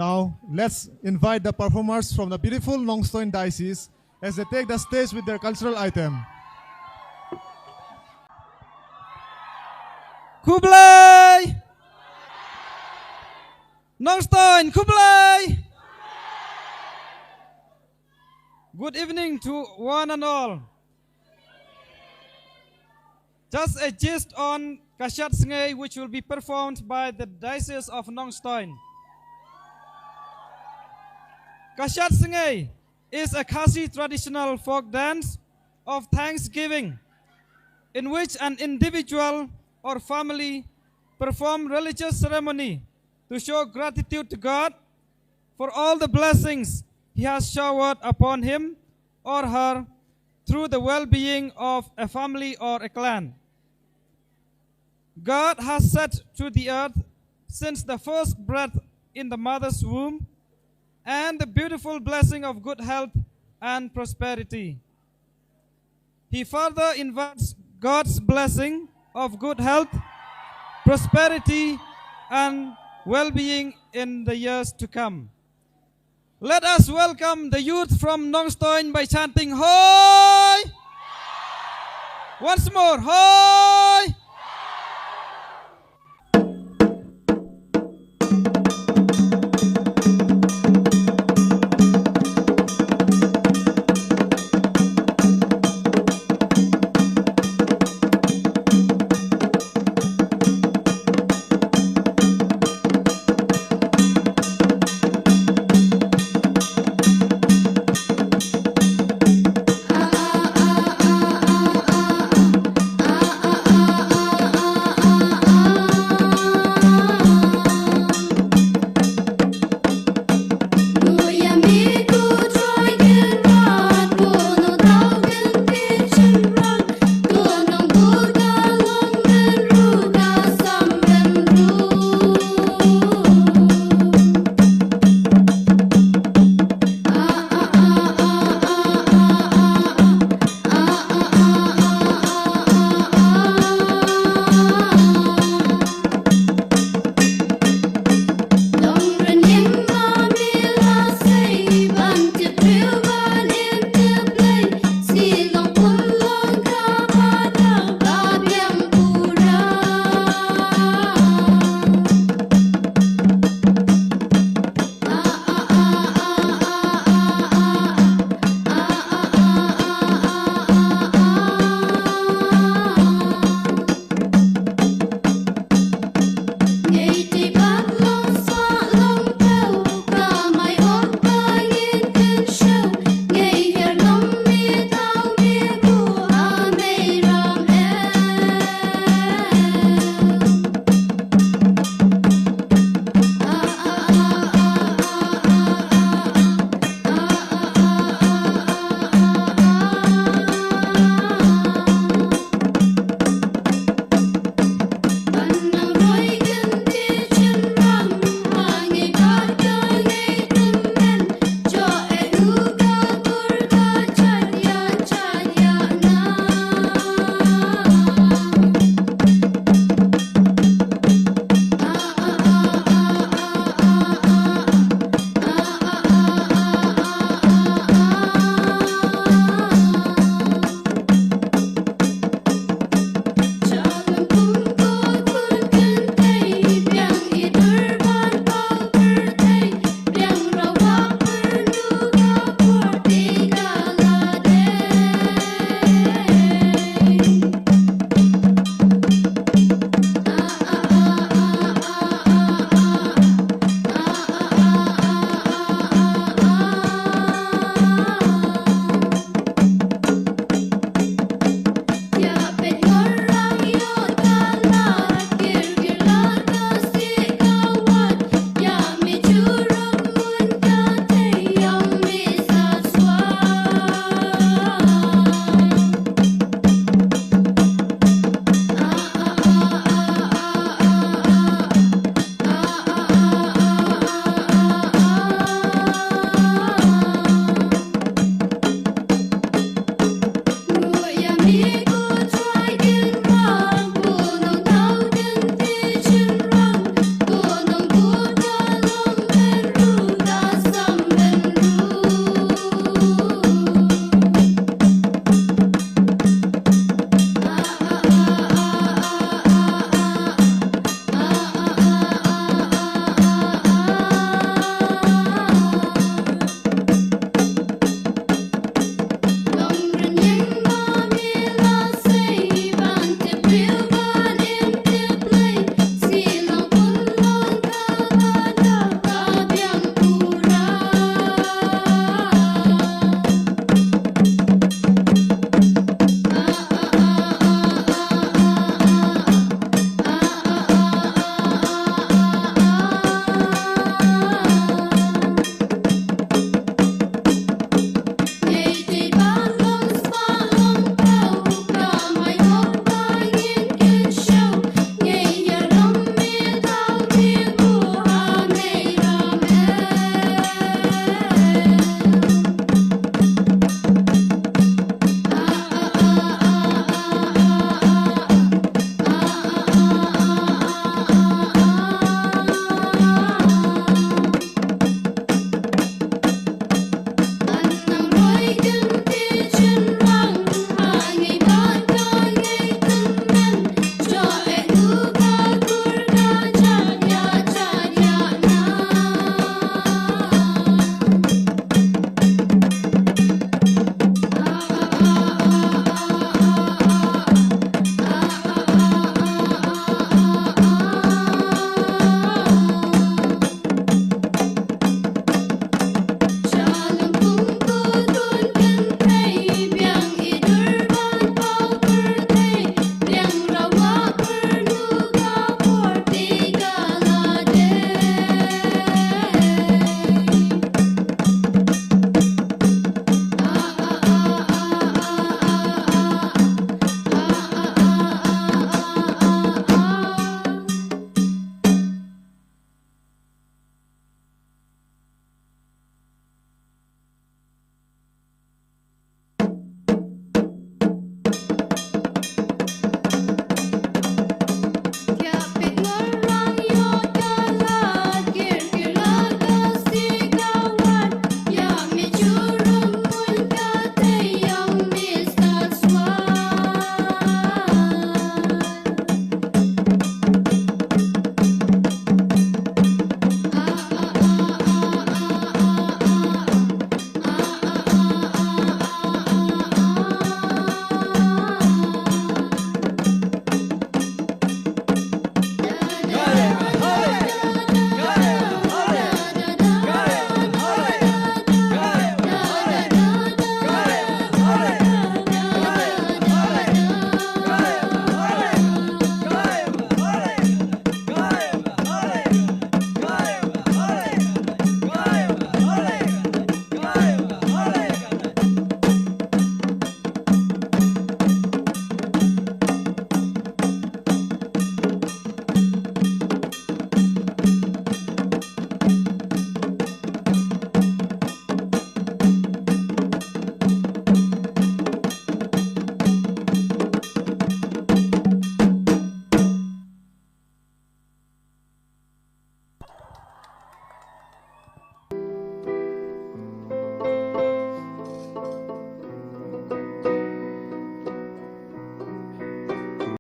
Now, let's invite the performers from the beautiful Nongstoin Diocese as they take the stage with their cultural item. Kublai! Nongstoin, Kublai! Good evening to one and all. Just a gist on shadtynrai, which will be performed by the Diocese of Nongstoin. Shadtynrai is a Khasi traditional folk dance of thanksgiving, in which an individual or family perform religious ceremony to show gratitude to God for all the blessings He has showered upon him or her through the well-being of a family or a clan. God has set to the earth since the first breath in the mother's womb and the beautiful blessing of good health and prosperity. He further invites God's blessing of good health, prosperity, and well-being in the years to come. Let us welcome the youth from Nongstoin by chanting Hoi! Once more, Hoi!